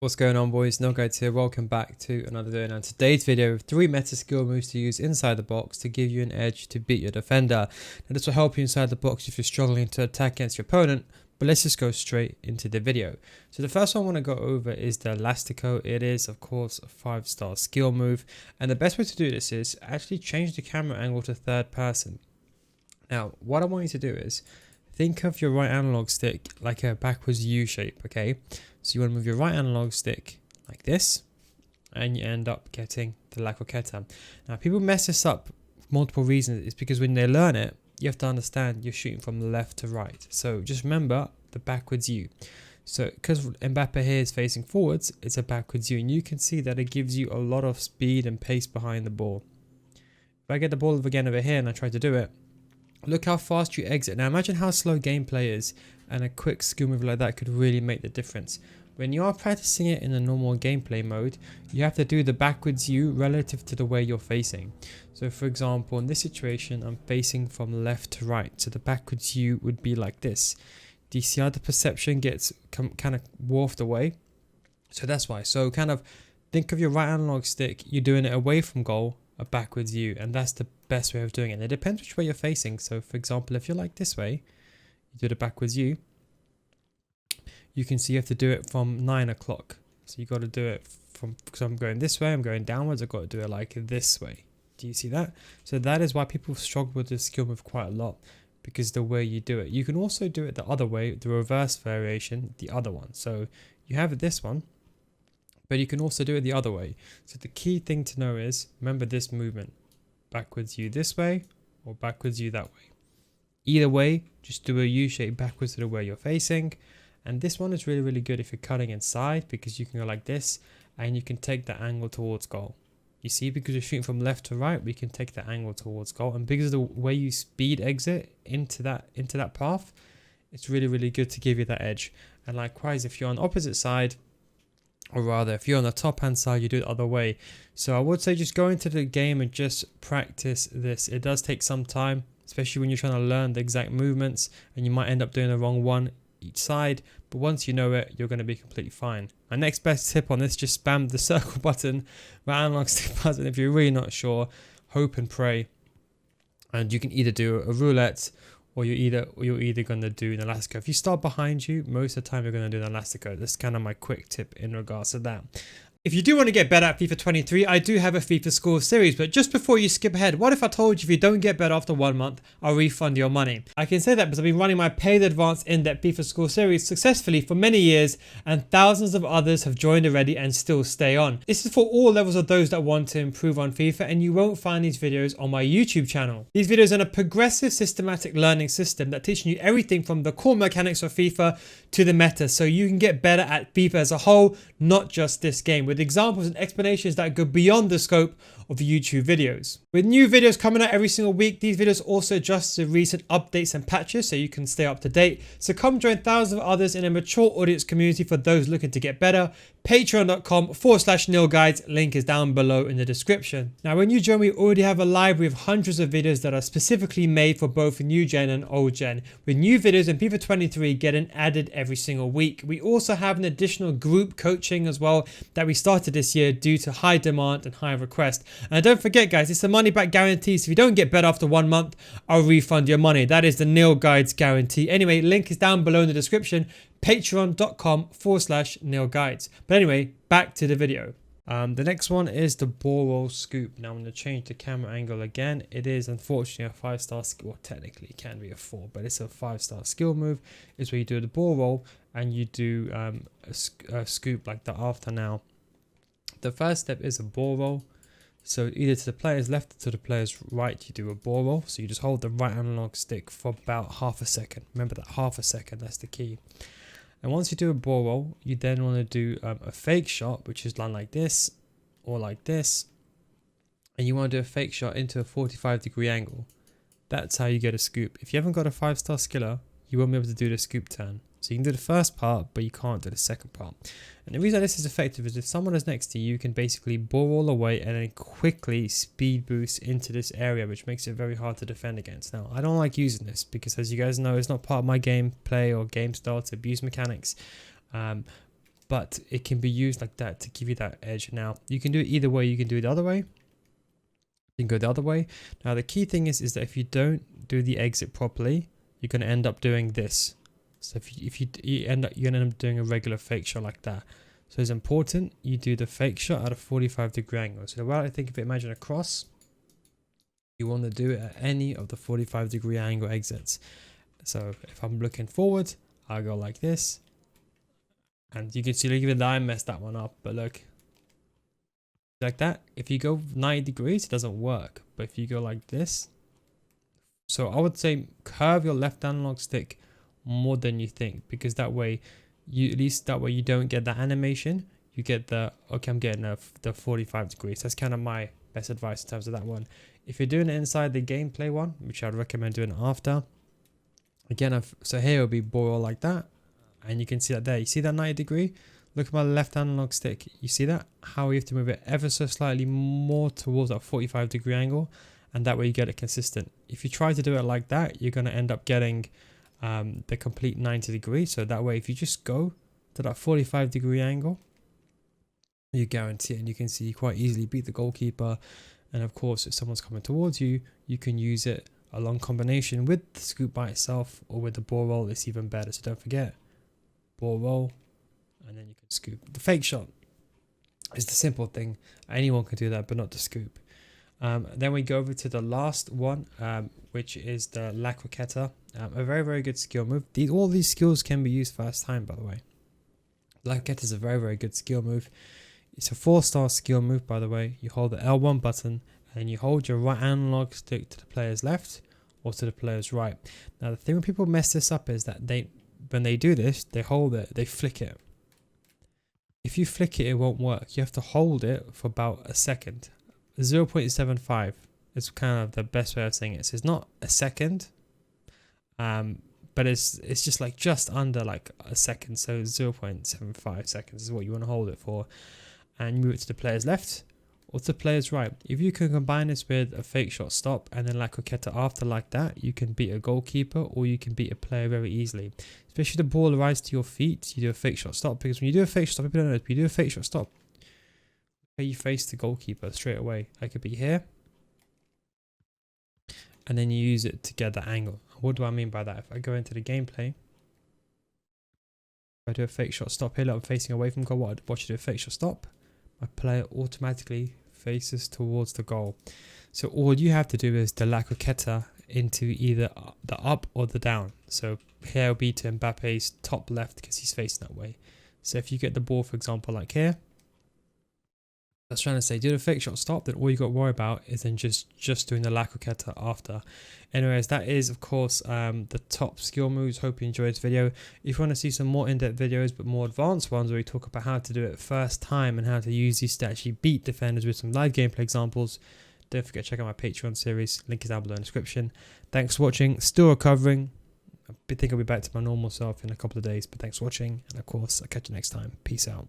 What's going on, boys? No Guides here. Welcome back to another video. Now, today's video of 3 meta skill moves to use inside the box to give you an edge to beat your defender. Now, this will help you inside the box if you're struggling to attack against your opponent. But let's just go straight into the video. So the first one I want to go over is the Elastico. It is, of course, a 5-star skill move. And the best way to do this is actually change the camera angle to third person. Now, what I want you to do is think of your right analog stick like a backwards U shape, okay? So you want to move your right analog stick like this, and you end up getting the La Croqueta. Now, people mess this up for multiple reasons. It's because when they learn it, you have to understand you're shooting from left to right. So just remember the backwards U. So because Mbappe here is facing forwards, it's a backwards U, and you can see that it gives you a lot of speed and pace behind the ball. If I get the ball again over here and I try to do it, look how fast you exit. Now imagine how slow gameplay is, and a quick skill move like that could really make the difference. When you are practicing it in a normal gameplay mode, you have to do the backwards U relative to the way you're facing. So for example, in this situation, I'm facing from left to right. So the backwards U would be like this. Do you see how the perception gets kind of wafted away? So that's why. So kind of think of your right analog stick, you're doing it away from goal, a backwards U, and that's the best way of doing it. And it depends which way you're facing. So for example, if you're like this way, you do the backwards U, you can see you have to do it from 9 o'clock. So you got to do it from, because I'm going this way, I'm going downwards, I've got to do it like this way. Do you see that? So that is why people struggle with this skill move quite a lot, because the way you do it. You can also do it the other way, the reverse variation, the other one. So you have this one, but you can also do it the other way. So the key thing to know is, remember this movement. Backwards U this way, or backwards U that way. Either way, just do a U shape backwards to the way you're facing. And this one is really, really good if you're cutting inside, because you can go like this and you can take the angle towards goal. You see, because you're shooting from left to right, we can take the angle towards goal. And because of the way you speed exit into that path, it's really, really good to give you that edge. And likewise, if you're on the opposite side, or rather, if you're on the top hand side, you do it the other way. So I would say just go into the game and just practice this. It does take some time, especially when you're trying to learn the exact movements, and you might end up doing the wrong one each side, but once you know it, you're going to be completely fine. My next best tip on this, just spam the circle button, right analog stick button. If you're really not sure, hope and pray, and you can either do a roulette, or you're either going to do an Elastico. If you start behind you, most of the time you're going to do an Elastico. That's kind of my quick tip in regards to that. If you do want to get better at FIFA 23, I do have a FIFA School Series, but just before you skip ahead, what if I told you if you don't get better after 1 month, I'll refund your money? I can say that because I've been running my paid advanced in-depth FIFA School Series successfully for many years, and thousands of others have joined already and still stay on. This is for all levels of those that want to improve on FIFA, and you won't find these videos on my YouTube channel. These videos are a progressive systematic learning system that teaches you everything from the core mechanics of FIFA to the meta, so you can get better at FIFA as a whole, not just this game, with examples and explanations that go beyond the scope of YouTube videos. With new videos coming out every single week, these videos also adjust to recent updates and patches so you can stay up to date. So come join thousands of others in a mature audience community for those looking to get better. Patreon.com/NilGuides, link is down below in the description. Now when you join, we already have a library of hundreds of videos that are specifically made for both new gen and old gen, with new videos in FIFA 23 getting added every single week. We also have an additional group coaching as well that we started this year due to high demand and high request. And don't forget guys, it's a money back guarantee, so if you don't get better after 1 month, I'll refund your money. That is the Nil Guides guarantee. Anyway, link is down below in the description, patreon.com/NilGuides. But anyway, back to the video. The next one is the ball roll scoop. Now I'm going to change the camera angle again. It is unfortunately a 5-star skill. Well, technically it can be a 4, but it's a 5-star skill move. It's where you do the ball roll and you do a scoop like that after. Now the first step is a ball roll. So either to the player's left or to the player's right, you do a ball roll. So you just hold the right analog stick for about half a second. Remember that, half a second, that's the key. And once you do a ball roll, you then want to do a fake shot, which is done like this or like this. And you want to do a fake shot into a 45-degree angle. That's how you get a scoop. If you haven't got a 5-star skiller, you won't be able to do the scoop turn. So you can do the first part, but you can't do the second part. And the reason this is effective is if someone is next to you, you can basically ball roll away and then quickly speed boost into this area, which makes it very hard to defend against. Now, I don't like using this because, as you guys know, it's not part of my gameplay or game style to abuse mechanics. but it can be used like that to give you that edge. Now you can do it either way. You can do it the other way, you can go the other way. Now the key thing is that if you don't do the exit properly, you're going to end up doing this. So if you end up doing a regular fake shot like that. So it's important you do the fake shot at a 45-degree angle. So the way I think of it, imagine a cross. You want to do it at any of the 45-degree angle exits. So if I'm looking forward, I'll go like this. And you can see, look, even I messed that one up, but look. Like that. If you go 90 degrees, it doesn't work. But if you go like this. So I would say curve your left analog stick more than you think. Because that way, you don't get that animation. You get the, okay, I'm getting the 45 degrees. That's kind of my best advice in terms of that one. If you're doing it inside the gameplay one, which I'd recommend doing after. Again, so here it'll be ball like that. And you can see that there. You see that 90 degree? Look at my left analog stick. You see that? How you have to move it ever so slightly more towards that 45-degree angle. And that way you get it consistent. If you try to do it like that, you're going to end up getting the complete 90 degrees. So that way, if you just go to that 45-degree angle, you guarantee it. And you can see you quite easily beat the goalkeeper. And of course, if someone's coming towards you, you can use it a long combination with the scoop by itself or with the ball roll. It's even better. So don't forget, ball roll, and then you can scoop. The fake shot is the simple thing. Anyone can do that, but not the scoop. Then we go over to the last one, which is the La Croqueta. A very, very good skill move. All these skills can be used first time, by the way. La Croqueta is a very, very good skill move. It's a 4-star skill move, by the way. You hold the L1 button and you hold your right analog stick to the player's left or to the player's right. Now, the thing when people mess this up is that when they do this, they hold it, they flick it. If you flick it, it won't work. You have to hold it for about a second. 0.75 is kind of the best way of saying it. So it's not a second, but it's just like just under like a second. So 0.75 seconds is what you want to hold it for. And move it to the player's left or to the player's right. If you can combine this with a fake shot stop and then La Croqueta after like that, you can beat a goalkeeper or you can beat a player very easily. Especially the ball arrives to your feet, you do a fake shot stop. Because when you do a fake shot stop, people don't know, if you do a fake shot stop, you face the goalkeeper straight away. I could be here. And then you use it to get that angle. What do I mean by that? If I go into the gameplay, if I do a fake shot stop here, look, I'm facing away from goal. Watch you do a fake shot stop. My player automatically faces towards the goal. So all you have to do is the La Croqueta into either the up or the down. So here will be to Mbappe's top left because he's facing that way. So if you get the ball, for example, like here, that's trying to say, do the fake shot stop, then all you got to worry about is then just doing the La Croqueta after. Anyways, that is, of course, the top skill moves. Hope you enjoyed this video. If you want to see some more in-depth videos, but more advanced ones where we talk about how to do it first time and how to use these to actually beat defenders with some live gameplay examples, don't forget to check out my Patreon series. Link is down below in the description. Thanks for watching. Still recovering. I think I'll be back to my normal self in a couple of days, but thanks for watching. And of course, I'll catch you next time. Peace out.